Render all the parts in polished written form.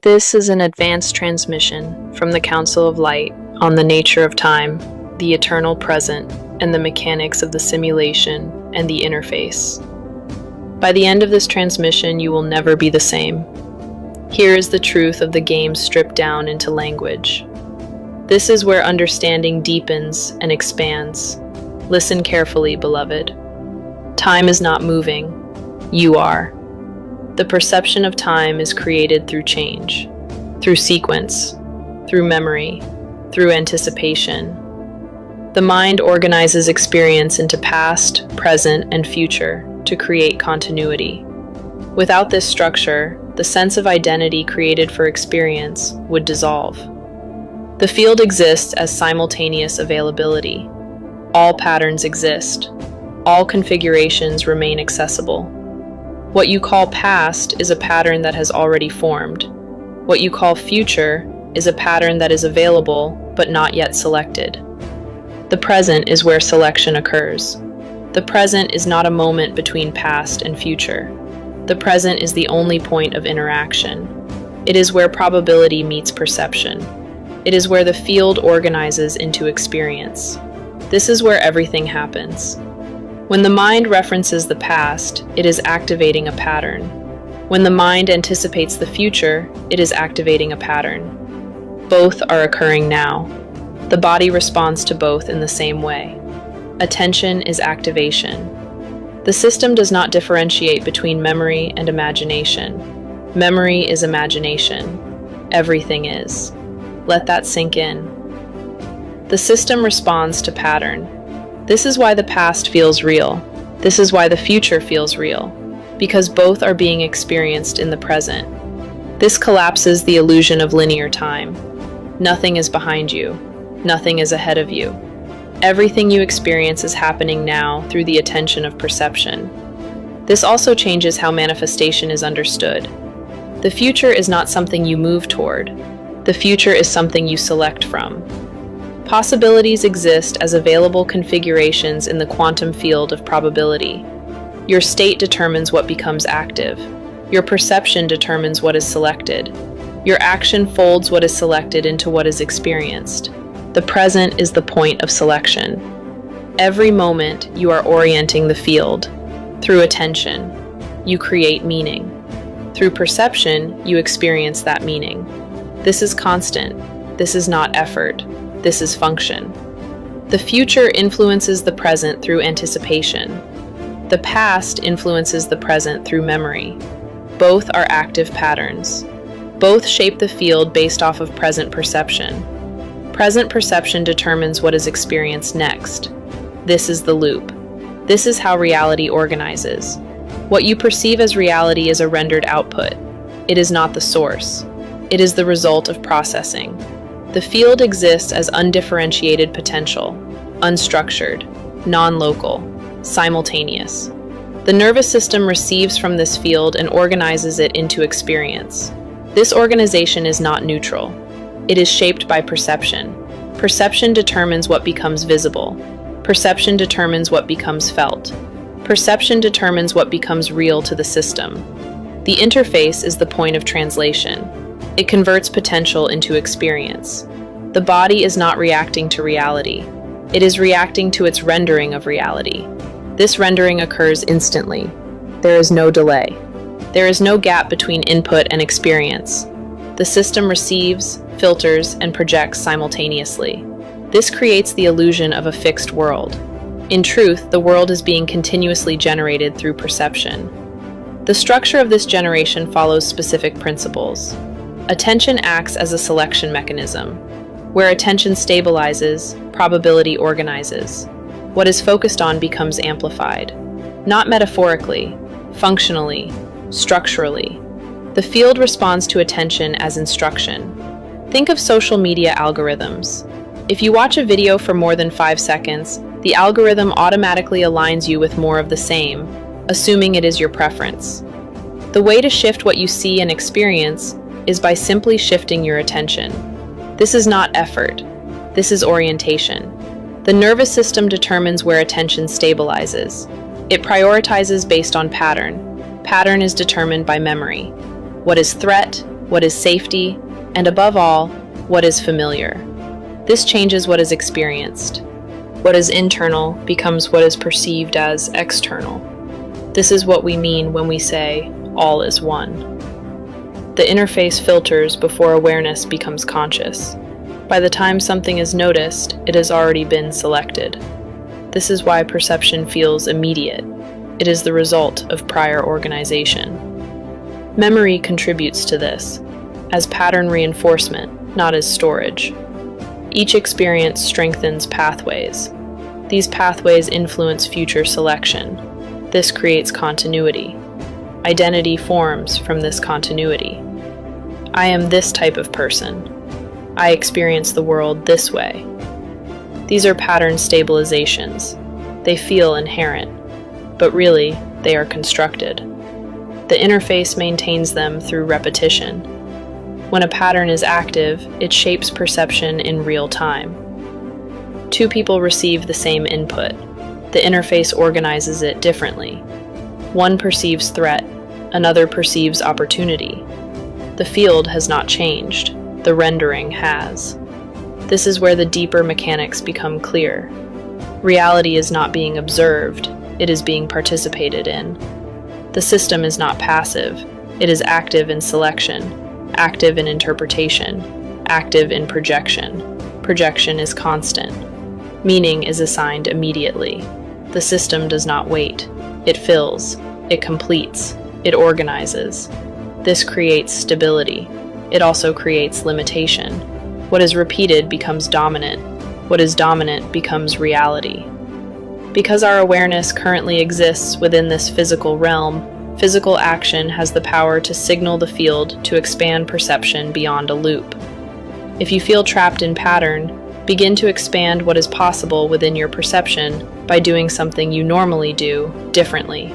This is an advanced transmission from the Council of Light on the nature of time, the eternal present, and the mechanics of the simulation and the interface. By the end of this transmission, you will never be the same. Here is the truth of the game stripped down into language. This is where understanding deepens and expands. Listen carefully, beloved. Time is not moving. You are. The perception of time is created through change, through sequence, through memory, through anticipation. The mind organizes experience into past, present, and future to create continuity. Without this structure, the sense of identity created for experience would dissolve. The field exists as simultaneous availability. All patterns exist. All configurations remain accessible. What you call past is a pattern that has already formed. What you call future is a pattern that is available but not yet selected. The present is where selection occurs. The present is not a moment between past and future. The present is the only point of interaction. It is where probability meets perception. It is where the field organizes into experience. This is where everything happens. When the mind references the past, it is activating a pattern. When the mind anticipates the future, it is activating a pattern. Both are occurring now. The body responds to both in the same way. Attention is activation. The system does not differentiate between memory and imagination. Memory is imagination. Everything is. Let that sink in. The system responds to pattern. This is why the past feels real. This is why the future feels real, because both are being experienced in the present. This collapses the illusion of linear time. Nothing is behind you. Nothing is ahead of you. Everything you experience is happening now through the attention of perception. This also changes how manifestation is understood. The future is not something you move toward. The future is something you select from. Possibilities exist as available configurations in the quantum field of probability. Your state determines what becomes active. Your perception determines what is selected. Your action folds what is selected into what is experienced. The present is the point of selection. Every moment you are orienting the field. Through attention, you create meaning. Through perception, you experience that meaning. This is constant. This is not effort. This is function. The future influences the present through anticipation. The past influences the present through memory. Both are active patterns. Both shape the field based off of present perception. Present perception determines what is experienced next. This is the loop. This is how reality organizes. What you perceive as reality is a rendered output. It is not the source. It is the result of processing. The field exists as undifferentiated potential, unstructured, non-local, simultaneous. The nervous system receives from this field and organizes it into experience. This organization is not neutral. It is shaped by perception. Perception determines what becomes visible. Perception determines what becomes felt. Perception determines what becomes real to the system. The interface is the point of translation. It converts potential into experience. The body is not reacting to reality. It is reacting to its rendering of reality. This rendering occurs instantly. There is no delay. There is no gap between input and experience. The system receives, filters, and projects simultaneously. This creates the illusion of a fixed world. In truth, the world is being continuously generated through perception. The structure of this generation follows specific principles. Attention acts as a selection mechanism. Where attention stabilizes, probability organizes. What is focused on becomes amplified. Not metaphorically, functionally, structurally. The field responds to attention as instruction. Think of social media algorithms. If you watch a video for more than 5 seconds, the algorithm automatically aligns you with more of the same, assuming it is your preference. The way to shift what you see and experience is by simply shifting your attention. This is not effort. This is orientation. The nervous system determines where attention stabilizes. It prioritizes based on pattern. Pattern is determined by memory. What is threat? what is safety, and above all, what is familiar. This changes what is experienced. What is internal becomes what is perceived as external. This is what we mean when we say, all is one. The interface filters before awareness becomes conscious. By the time something is noticed, it has already been selected. This is why perception feels immediate. It is the result of prior organization. Memory contributes to this, as pattern reinforcement, not as storage. Each experience strengthens pathways. These pathways influence future selection. This creates continuity. Identity forms from this continuity. I am this type of person. I experience the world this way. These are pattern stabilizations. They feel inherent, but really, they are constructed. The interface maintains them through repetition. When a pattern is active, it shapes perception in real time. Two people receive the same input. The interface organizes it differently. One perceives threat, another perceives opportunity. The field has not changed, the rendering has. This is where the deeper mechanics become clear. Reality is not being observed, it is being participated in. The system is not passive, it is active in selection, active in interpretation, active in projection. Projection is constant. Meaning is assigned immediately. The system does not wait. It fills, it completes, it organizes. This creates stability. It also creates limitation. What is repeated becomes dominant. What is dominant becomes reality. Because our awareness currently exists within this physical realm, physical action has the power to signal the field to expand perception beyond a loop. If you feel trapped in pattern, begin to expand what is possible within your perception by doing something you normally do differently.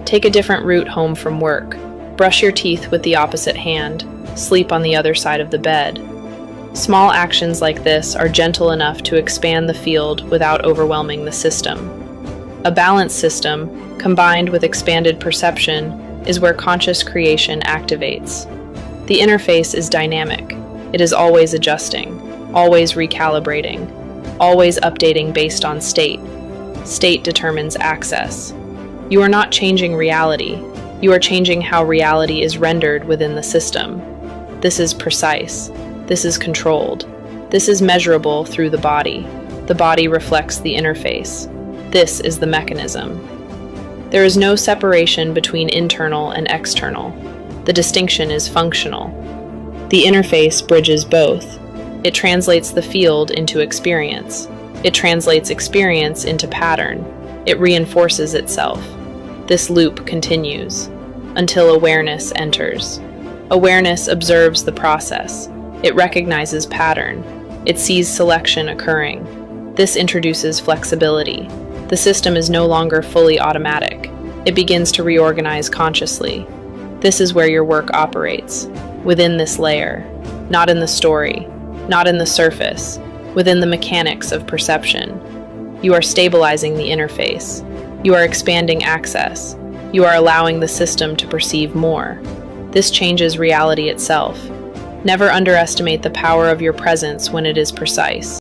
Take a different route home from work. Brush your teeth with the opposite hand. Sleep on the other side of the bed. Small actions like this are gentle enough to expand the field without overwhelming the system. A balanced system, combined with expanded perception, is where conscious creation activates. The interface is dynamic. It is always adjusting, always recalibrating, always updating based on state. State determines access. You are not changing reality. You are changing how reality is rendered within the system. This is precise. This is controlled. This is measurable through the body. The body reflects the interface. This is the mechanism. There is no separation between internal and external. The distinction is functional. The interface bridges both. It translates the field into experience. It translates experience into pattern. It reinforces itself. This loop continues until awareness enters. Awareness observes the process. It recognizes pattern. It sees selection occurring. This introduces flexibility. The system is no longer fully automatic. It begins to reorganize consciously. This is where your work operates, within this layer, not in the story, not in the surface, within the mechanics of perception. You are stabilizing the interface. You are expanding access. You are allowing the system to perceive more. This changes reality itself. Never underestimate the power of your presence when it is precise.